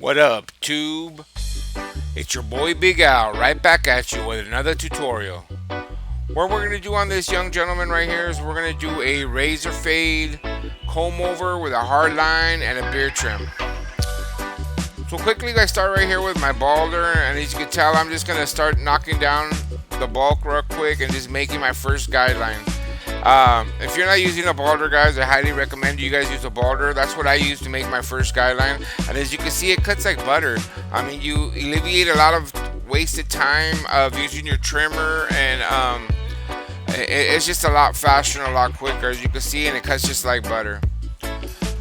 What up, Tube? It's your boy Big Al right back at you with another tutorial. What we're going to do on this young gentleman right here is we're going to do a razor fade comb over with a hard line and a beard trim. So quickly I start right here with my balder, and as you can tell I'm just going to start knocking down the bulk real quick and just making my first guideline. If you're not using a balder, guys, I highly recommend you guys use a balder. That's what I use to make my first guideline, and as you can see, it cuts like butter. I mean, you alleviate a lot of wasted time of using your trimmer, and it's just a lot faster and a lot quicker, as you can see, and it cuts just like butter.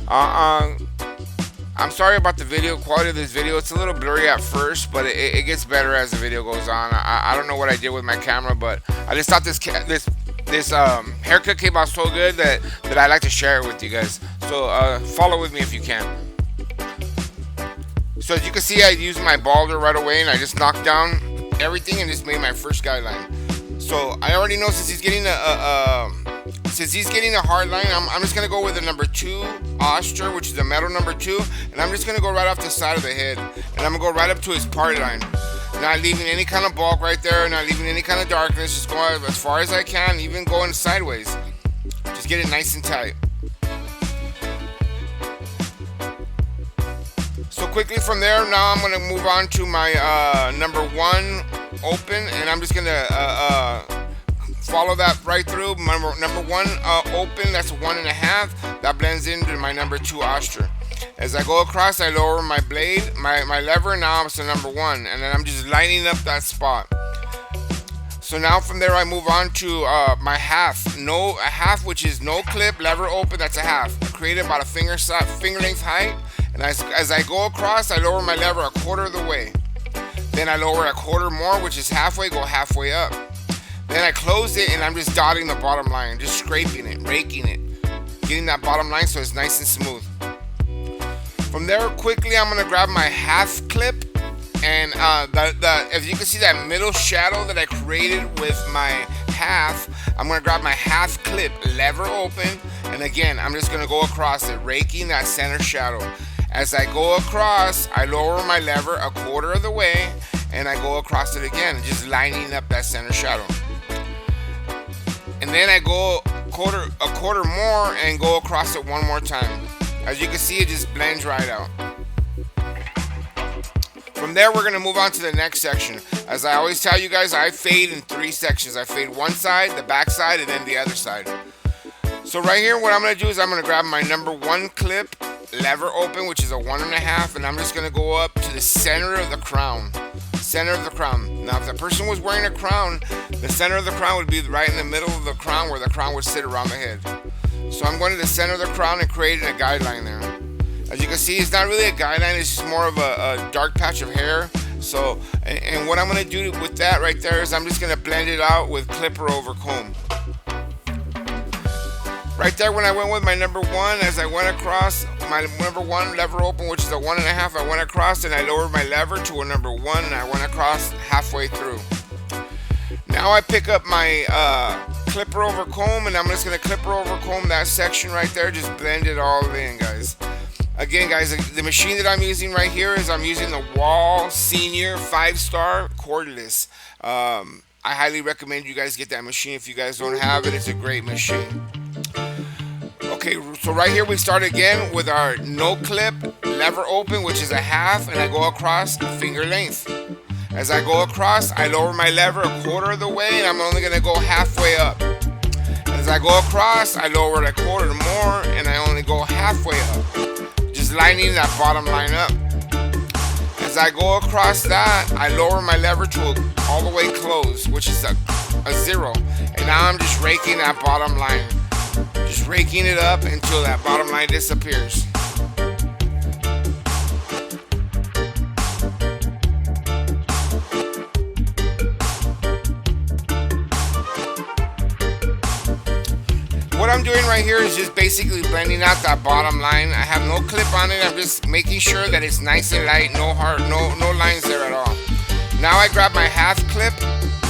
I'm sorry about the video quality of this video. It's a little blurry at first, but it gets better as the video goes on. I don't know what I did with my camera, but I just thought this haircut came out so good that I like to share it with you guys. So follow with me if you can. So as you can see, I used my balder right away, and I just knocked down everything and just made my first guideline. So I already know since he's getting a hard line, I'm just gonna go with the number 2 ostra, which is a metal number 2, and I'm just gonna go right off the side of the head, and I'm gonna go right up to his party line. Not leaving any kind of bulk right there, not leaving any kind of darkness, just going as far as I can, even going sideways. Just get it nice and tight. So quickly from there, now I'm going to move on to my number 1 open, and I'm just going to follow that right through. Number 1 open, that's a 1.5, that blends into my number 2 ostra. As I go across, I lower my blade, my lever, now it's the number 1, and then I'm just lining up that spot. So now from there I move on to my half, which is no clip, lever open, that's a half. I create about a finger length height, and as I go across, I lower my lever a quarter of the way. Then I lower a quarter more, which is halfway, go halfway up. Then I close it, and I'm just dotting the bottom line, just scraping it, raking it, getting that bottom line so it's nice and smooth. From there, quickly, I'm going to grab my half clip, and if you can see that middle shadow that I created with my half, I'm going to grab my half clip, lever open, and again, I'm just going to go across it, raking that center shadow. As I go across, I lower my lever a quarter of the way, and I go across it again, just lining up that center shadow. And then I go a quarter more and go across it one more time. As you can see, it just blends right out. From there, we're going to move on to the next section. As I always tell you guys, I fade in 3 sections. I fade one side, the back side, and then the other side. So right here, what I'm going to do is I'm going to grab my number 1 clip, lever open, which is a 1.5, and I'm just going to go up to the center of the crown. Center of the crown. Now, if the person was wearing a crown, the center of the crown would be right in the middle of the crown, where the crown would sit around the head. So I'm going to the center of the crown and creating a guideline there. As you can see, it's not really a guideline, it's just more of a dark patch of hair. So, and what I'm going to do with that right there is I'm just going to blend it out with clipper over comb. Right there, when I went with my number 1, as I went across my number 1 lever open, which is a 1.5, I went across and I lowered my lever to a number 1, and I went across halfway through. Now I pick up my clipper over comb, and I'm just going to clipper over comb that section right there, just blend it all in, guys. Again, guys, the machine that I'm using right here is I'm using the Wall Senior 5-star cordless. I highly recommend you guys get that machine if you guys don't have it. It's a great machine. Okay, so right here we start again with our no clip lever open, which is a half, and I go across finger length. As I go across, I lower my lever a quarter of the way, and I'm only going to go halfway up. As I go across, I lower it a quarter more, and I only go halfway up. Just lining that bottom line up. As I go across that, I lower my lever to all the way close, which is a 0. And now I'm just raking that bottom line. Just raking it up until that bottom line disappears. What I'm doing right here is just basically blending out that bottom line. I have no clip on it. I'm just making sure that it's nice and light, no lines there at all. Now I grab my half clip,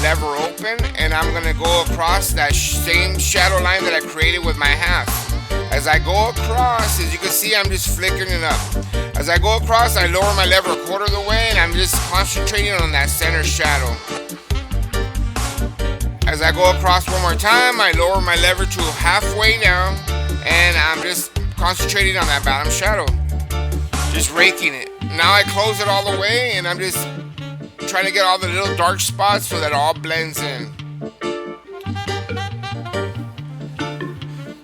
lever open, and I'm gonna go across that same shadow line that I created with my half. As I go across, as you can see, I'm just flickering it up. As I go across, I lower my lever a quarter of the way, and I'm just concentrating on that center shadow. As I go across one more time, I lower my lever to halfway down, and I'm just concentrating on that bottom shadow. Just raking it. Now I close it all the way, and I'm just trying to get all the little dark spots so that it all blends in.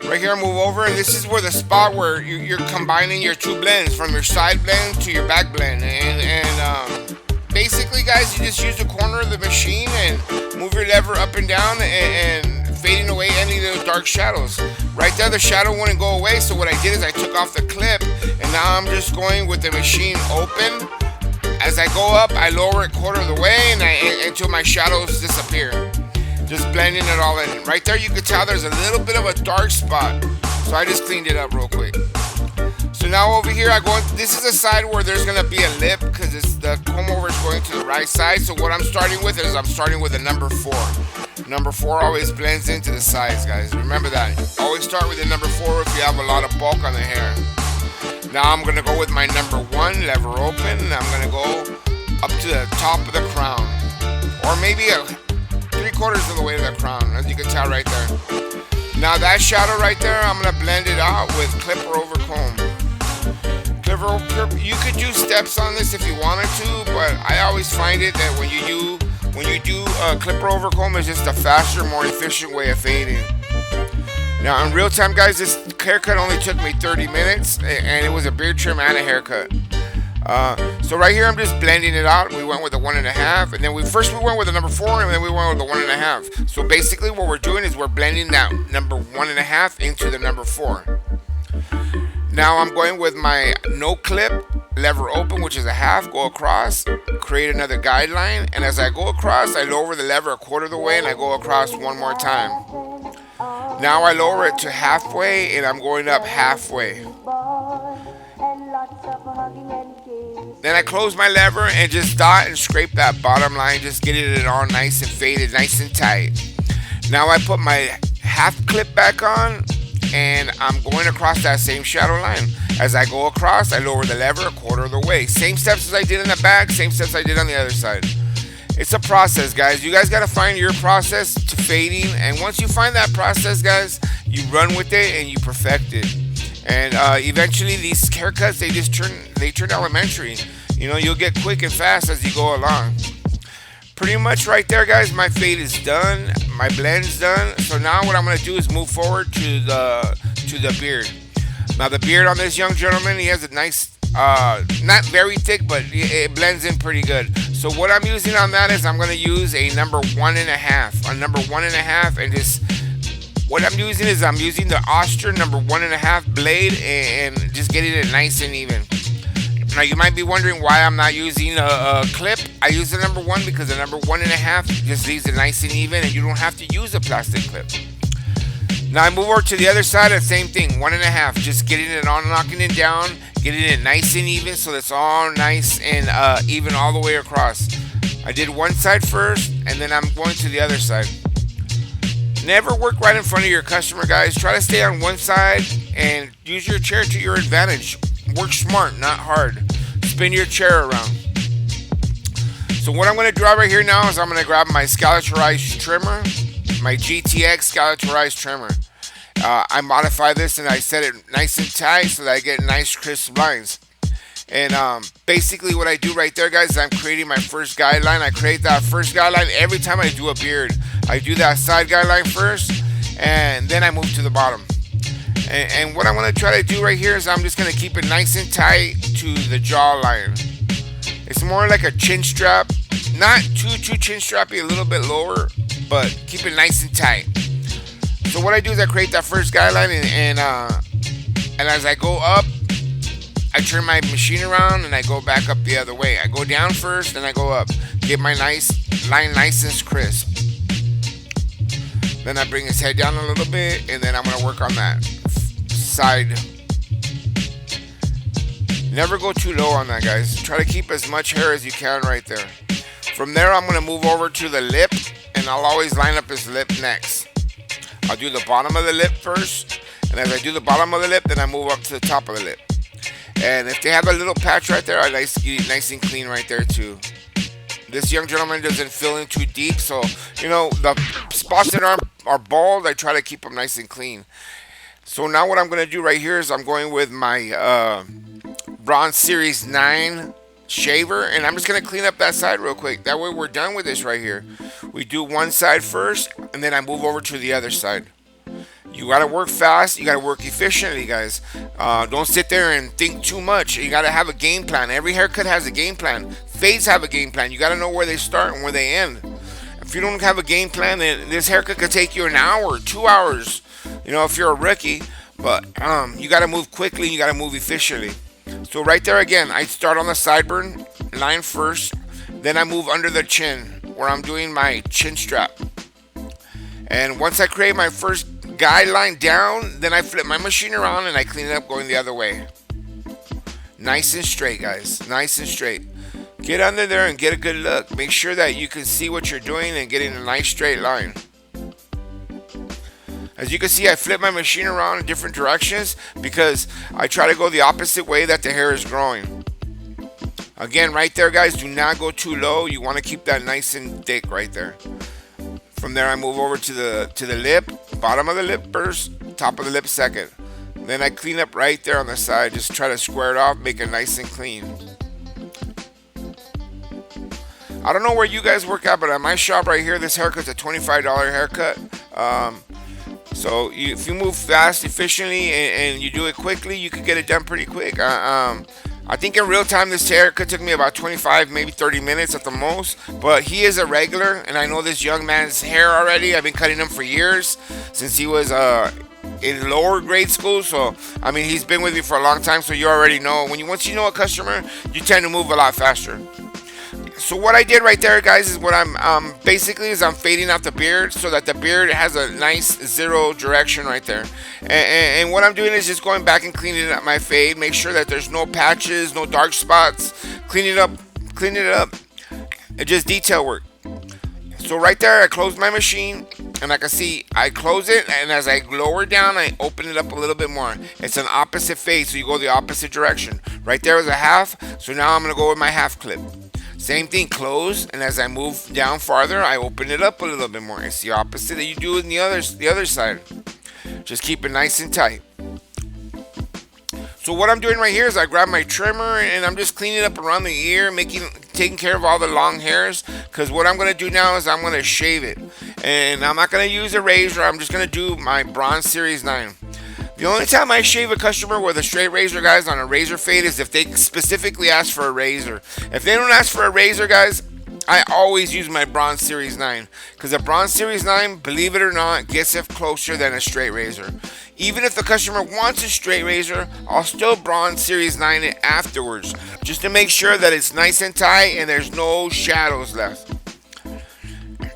Right here, move over, and this is where the spot where you're combining your two blends, from your side blend to your back blend. And basically, guys, you just use the corner of the machine and move your lever up and down and fading away any of those dark shadows. Right there, the shadow wouldn't go away, so what I did is I took off the clip, and now I'm just going with the machine open. As I go up, I lower it quarter of the way and until my shadows disappear. Just blending it all in. Right there, you can tell there's a little bit of a dark spot, so I just cleaned it up real quick. So now over here, this is the side where there's gonna be a lip because the Combover is going to the right side. So what I'm starting with is I'm starting with a number 4. Number 4 always blends into the sides, guys. Remember that. Always start with the number 4 if you have a lot of bulk on the hair. Now I'm gonna go with my number 1, lever open, and I'm gonna go up to the top of the crown, or maybe 3/4 of the way to the crown, as you can tell right there. Now that shadow right there, I'm gonna blend it out with clipper over comb. You could do steps on this if you wanted to, but I always find it that when you do clipper over comb, is just a faster, more efficient way of fading. Now in real time, guys, this haircut only took me 30 minutes, and it was a beard trim and a haircut. So right here, I'm just blending it out. We went with the 1.5, and then we went with the number 4, and then we went with the 1.5. So basically, what we're doing is we're blending that number 1.5 into the number 4. Now I'm going with my no clip, lever open, which is a half, go across, create another guideline, and as I go across, I lower the lever a quarter of the way, and I go across one more time. Now I lower it to halfway, and I'm going up halfway. Then I close my lever and just dot and scrape that bottom line, just getting it all nice and faded, nice and tight. Now I put my half clip back on, and I'm going across that same shadow line. As I go across, I lower the lever a quarter of the way. Same steps as I did in the back, same steps I did on the other side. It's a process, guys. You guys got to find your process to fading, and once you find that process, guys, you run with it and you perfect it. And eventually, these haircuts, they turn elementary. You know, you'll get quick and fast as you go along. Pretty much right there, guys, my fade is done. My blend's done. So now what I'm going to do is move forward to the beard. Now the beard on this young gentleman, he has a nice, not very thick, but it blends in pretty good. So what I'm using on that is I'm going to use a number 1.5. A number 1.5, and just what I'm using is I'm using the Austrian number 1.5 blade and just getting it nice and even. Now you might be wondering why I'm not using a clip. I use the number 1 because the number 1.5 just leaves it nice and even, and you don't have to use a plastic clip. Now I move over to the other side, and same thing, 1.5, just getting it on, knocking it down, getting it nice and even so it's all nice and even all the way across. I did one side first, and then I'm going to the other side. Never work right in front of your customer, guys. Try to stay on one side and use your chair to your advantage. Work smart, not hard. Spin your chair around. So what I'm going to do right here now is I'm going to grab my scalatorized trimmer, my GTX scalatorized trimmer. I modify this and I set it nice and tight so that I get nice crisp lines. And basically what I do right there, guys, is I'm creating my first guideline. I create that first guideline every time I do a beard. I do that side guideline first, and then I move to the bottom. And what I'm going to try to do right here is I'm just going to keep it nice and tight to the jawline. It's more like a chin strap. Not too chin strappy, a little bit lower, but keep it nice and tight. So what I do is I create that first guideline, and as I go up, I turn my machine around and I go back up the other way. I go down first, then I go up. Get my nice line nice and crisp. Then I bring his head down a little bit, and then I'm going to work on that side. Never go too low on that, guys. Try to keep as much hair as you can right there. From there, I'm going to move over to the lip, and I'll always line up his lip next. I'll do the bottom of the lip first, And as I do the bottom of the lip, then I move up to the top of the lip. And if they have a little patch right there, I like to get it nice and clean right there too. This young gentleman doesn't fill in too deep, so the spots that are bald, I try to keep them nice and clean. So now what I'm going to do right here is I'm going with my Bronze Series 9 shaver, and I'm just going to clean up that side real quick. That way we're done with this right here. We do one side first, and then I move over to the other side. You got to work fast. You got to work efficiently, guys. Don't sit there and think too much. You got to have a game plan. Every haircut has a game plan. Fades have a game plan. You got to know where they start and where they end. If you don't have a game plan, then this haircut could take you an hour, 2 hours. If you're a rookie. But you got to move quickly. You got to move efficiently. So right there again, I start on the sideburn line first. Then I move under the chin where I'm doing my chin strap. And once I create my first guideline down, then I flip my machine around and I clean it up going the other way. Nice and straight, guys. Nice and straight. Get under there and get a good look. Make sure that you can see what you're doing and getting a nice straight line. As you can see, I flip my machine around in different directions because I try to go the opposite way that the hair is growing. Again, right there, guys, do not go too low. You want to keep that nice and thick right there. From there, I move over to the lip, bottom of the lip first, top of the lip second. Then I clean up right there on the side. Just try to square it off, make it nice and clean. I don't know where you guys work at, but at my shop right here, this haircut's a $25 haircut. So if you move fast, efficiently, and you do it quickly, you can get it done pretty quick. I think in real time, this haircut took me about 25, maybe 30 minutes at the most. But he is a regular, and I know this young man's hair already. I've been cutting him for years, since he was in lower grade school. So, I mean, he's been with me for a long time, so you already know. Once you know a customer, you tend to move a lot faster. So what I did right there, guys, is what I'm fading out the beard so that the beard has a nice zero direction right there. And what I'm doing is just going back and cleaning up my fade. Make sure that there's no patches, no dark spots. Clean it up, and just detail work. So right there, I close my machine, and like I see, I close it, and as I lower down, I open it up a little bit more. It's an opposite fade, so you go the opposite direction. Right there is a half, so now I'm gonna go with my half clip. Same thing, close, and as I move down farther, I open it up a little bit more. It's the opposite that you do in the other side. Just keep it nice and tight. So what I'm doing right here is I grab my trimmer and I'm just cleaning up around the ear, taking care of all the long hairs. Because what I'm going to do now is I'm going to shave it. And I'm not going to use a razor. I'm just going to do my Bronze Series 9. The only time I shave a customer with a straight razor, guys, on a razor fade is if they specifically ask for a razor. If they don't ask for a razor, guys, I always use my Bronze Series 9. Because the Bronze Series 9, believe it or not, gets it closer than a straight razor. Even if the customer wants a straight razor, I'll still Bronze Series 9 it afterwards. Just to make sure that it's nice and tight and there's no shadows left.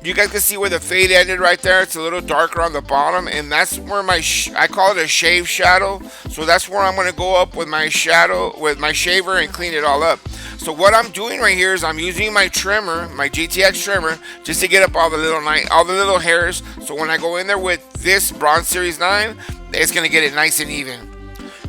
You guys can see where the fade ended right there. It's a little darker on the bottom, and that's where I call it a shave shadow. So that's where I'm going to go up with my shadow, with my shaver, and clean it all up. So what I'm doing right here is I'm using my trimmer, my GTX trimmer, just to get up all the little hairs. So when I go in there with this Bronze Series 9, it's going to get it nice and even.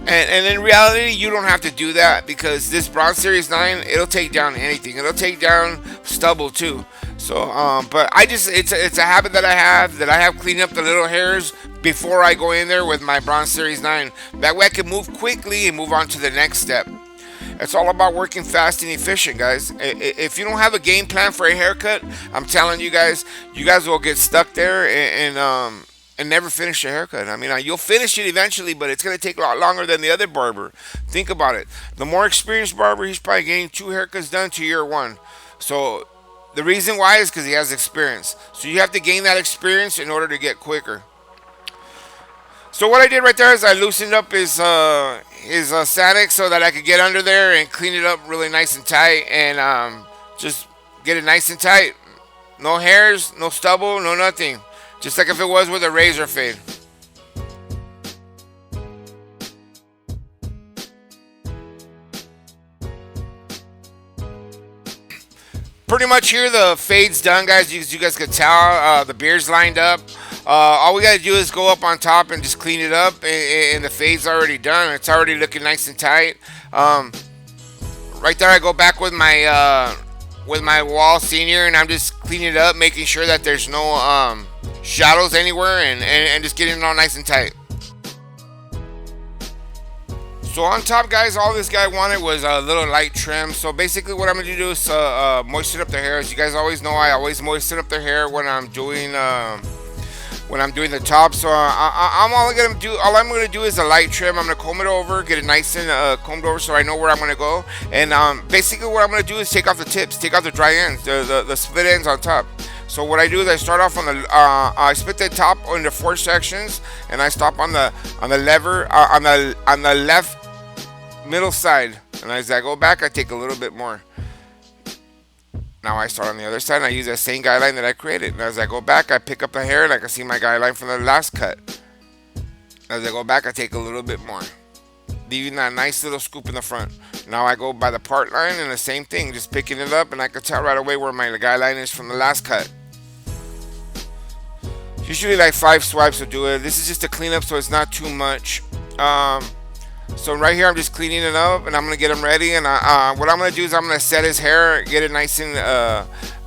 And in reality, you don't have to do that because this Bronze Series 9, it'll take down anything. It'll take down stubble too. So, but it's a habit that I have cleaning up the little hairs before I go in there with my Bronze Series 9. That way I can move quickly and move on to the next step. It's all about working fast and efficient, guys. If you don't have a game plan for a haircut, I'm telling you guys will get stuck there and never finish your haircut. I mean, you'll finish it eventually, but it's going to take a lot longer than the other barber. Think about it. The more experienced barber, he's probably getting 2 haircuts done to year 1. So the reason why is because he has experience. So you have to gain that experience in order to get quicker. So what I did right there is I loosened up his Sanic so that I could get under there and clean it up really nice and tight and just get it nice and tight. No hairs, no stubble, no nothing. Just like if it was with a razor fade. Pretty much here the fade's done, guys. You guys could tell the beard's lined up. All we gotta do is go up on top and just clean it up, and the fade's already done. It's already looking nice and tight. Um, right there, I go back with my wall senior, and I'm just cleaning it up, making sure that there's no shadows anywhere, and just getting it all nice and tight. So on top, guys, all this guy wanted was a little light trim. So basically, what I'm gonna do is moisten up the hair. As you guys always know, I always moisten up the hair when I'm doing the top. So all I'm gonna do is a light trim. I'm gonna comb it over, get it nice and combed over, so I know where I'm gonna go. And basically, what I'm gonna do is take off the tips, take off the dry ends, the split ends on top. So what I do is I start off on the I split the top into 4 sections, and I stop on the lever on the left middle side. And as I go back, I take a little bit more. Now I start on the other side, and I use that same guideline that I created. And as I go back, I pick up the hair, and I can see my guideline from the last cut. As I go back, I take a little bit more, leaving that nice little scoop in the front. Now I go by the part line, and the same thing, just picking it up, and I can tell right away where my guideline is from the last cut. Usually like 5 swipes will do it. This is just a cleanup, so it's not too much. So right here, I'm just cleaning it up, and I'm gonna get him ready. And what I'm gonna do is I'm gonna set his hair, get it nice and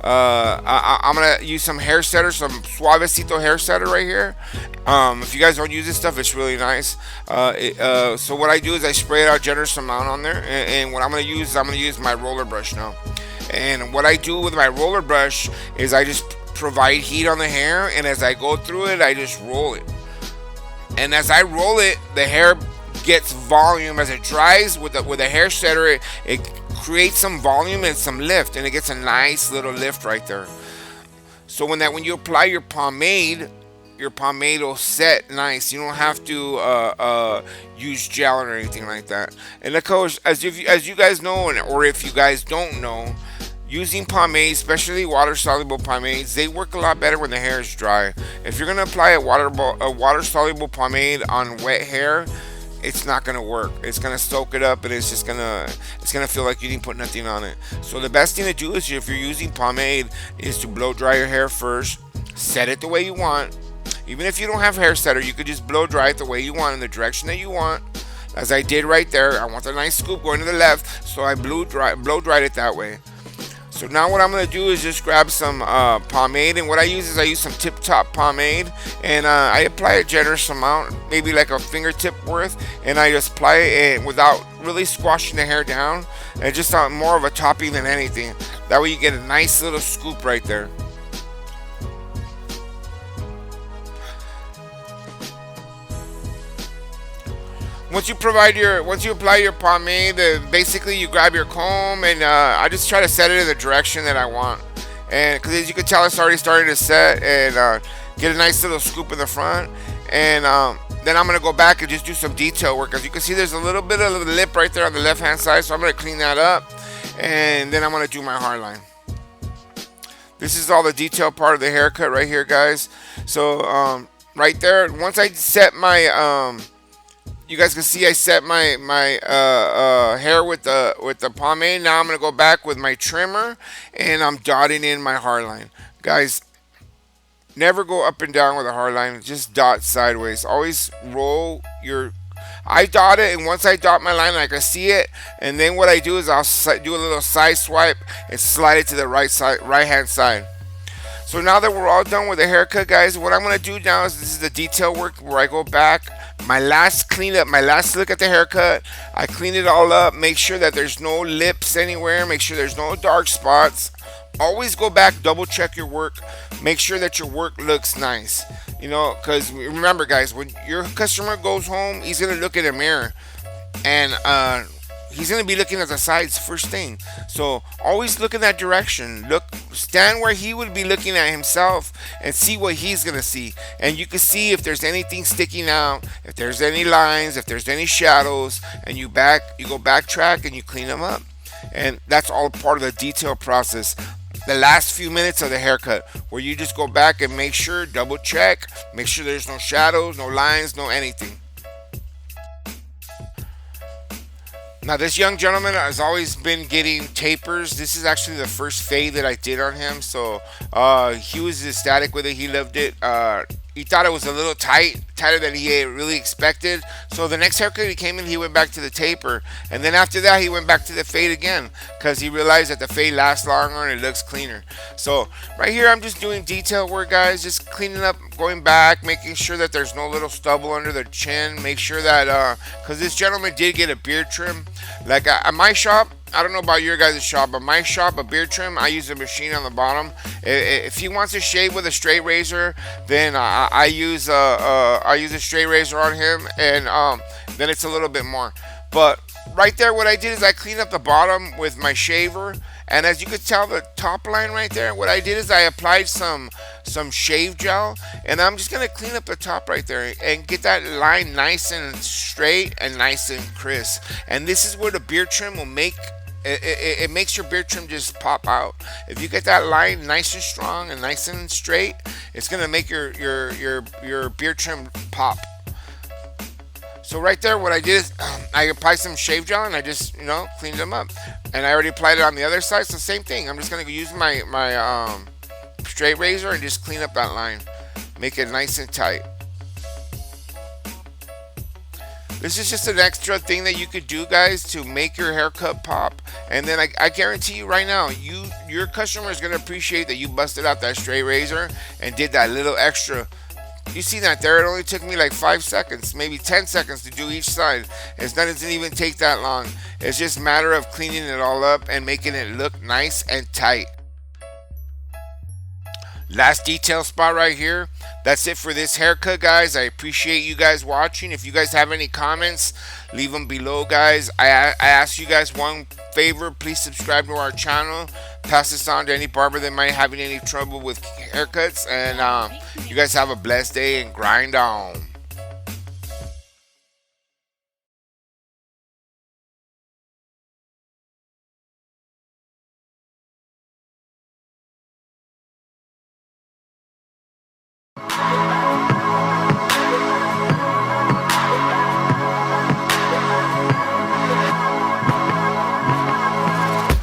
I'm gonna use some hair setter, some Suavecito hair setter right here. If you guys don't use this stuff, it's really nice. So what I do is I spray it out generous amount on there, and what I'm gonna use my roller brush now. And what I do with my roller brush is I just provide heat on the hair, and as I go through it, I just roll it. And as I roll it, the hair gets volume. As it dries with a hair setter, it creates some volume and some lift, and it gets a nice little lift right there. So when you apply your pomade will set nice. You don't have to use gel or anything like that. And of course, as you guys know, or if you guys don't know, using pomade, especially water-soluble pomades, they work a lot better when the hair is dry. If you're gonna apply a water-soluble pomade on wet hair, it's not gonna work. It's gonna soak it up, and it's gonna feel like you didn't put nothing on it. So the best thing to do is, if you're using pomade, is to blow dry your hair first. Set it the way you want. Even if you don't have hair setter, you could just blow dry it the way you want, in the direction that you want. As I did right there, I want the nice scoop going to the left, so I blow dried it that way. So now what I'm going to do is just grab some pomade, and what I use some Tip Top pomade, and I apply a generous amount, maybe like a fingertip worth, and I just apply it without really squashing the hair down, and just more of a topping than anything. That way you get a nice little scoop right there. Once you apply your pomade, basically you grab your comb, and I just try to set it in the direction that I want. And because as you can tell, it's already starting to set, and get a nice little scoop in the front. And then I'm gonna go back and just do some detail work. As you can see, there's a little bit of the lip right there on the left hand side, so I'm gonna clean that up, and then I'm gonna do my hard line. This is all the detail part of the haircut right here, guys. So right there, once I set my you guys can see I set my hair with the pomade. Now I'm gonna go back with my trimmer, and I'm dotting in my hard line. Guys, never go up and down with a hard line. Just dot sideways. Always roll your. I dot it, and once I dot my line, I can see it. And then what I do is I'll do a little side swipe and slide it to the right hand side. So now that we're all done with the haircut, guys, what I'm going to do now is, this is the detail work where I go back, my last cleanup, my last look at the haircut. I clean it all up, make sure that there's no lips anywhere, make sure there's no dark spots. Always go back, double check your work, make sure that your work looks nice. You know, because remember, guys, when your customer goes home, he's going to look in the mirror, and he's going to be looking at the sides first thing. So always look in that direction. Stand where he would be looking at himself, and see what he's going to see. And you can see if there's anything sticking out, if there's any lines, if there's any shadows, and you go backtrack and you clean them up. And that's all part of the detail process. The last few minutes of the haircut, where you just go back and make sure, double check, make sure there's no shadows, no lines, no anything. Now, this young gentleman has always been getting tapers. This is actually the first fade that I did on him, so he was ecstatic with it. He loved it. he thought it was a little tighter than he really expected. So the next haircut he came in, he went back to the taper, and then after that he went back to the fade again because he realized that the fade lasts longer and it looks cleaner. So right here I'm just doing detail work, guys, just cleaning up, going back, making sure that there's no little stubble under the chin. Make sure that because this gentleman did get a beard trim, like at my shop. I don't know about your guys' shop, but my shop, a beard trim, I use a machine on the bottom. If he wants to shave with a straight razor, then I use a straight razor on him, and then it's a little bit more. But right there, what I did is I cleaned up the bottom with my shaver, and as you could tell, the top line right there, what I did is I applied some shave gel, and I'm just gonna clean up the top right there and get that line nice and straight and nice and crisp. And this is where the beard trim will make it makes your beard trim just pop out. If you get that line nice and strong and nice and straight, it's gonna make your beard trim pop. So right there, what I did is I applied some shave gel and I just cleaned them up, and I already applied it on the other side. So same thing. I'm just gonna use my straight razor and just clean up that line, make it nice and tight. This is just an extra thing that you could do, guys, to make your haircut pop. And then I guarantee you right now, your customer is gonna appreciate that you busted out that straight razor and did that little extra. You see that there? It only took me like 5 seconds, maybe 10 seconds to do each side. It doesn't even take that long. It's just a matter of cleaning it all up and making it look nice and tight. Last detail spot right here. That's it for this haircut, guys. I appreciate you guys watching. If you guys have any comments, leave them below, guys. I ask you guys one favor. Please subscribe to our channel. Pass this on to any barber that might having any trouble with haircuts. And you guys have a blessed day and grind on.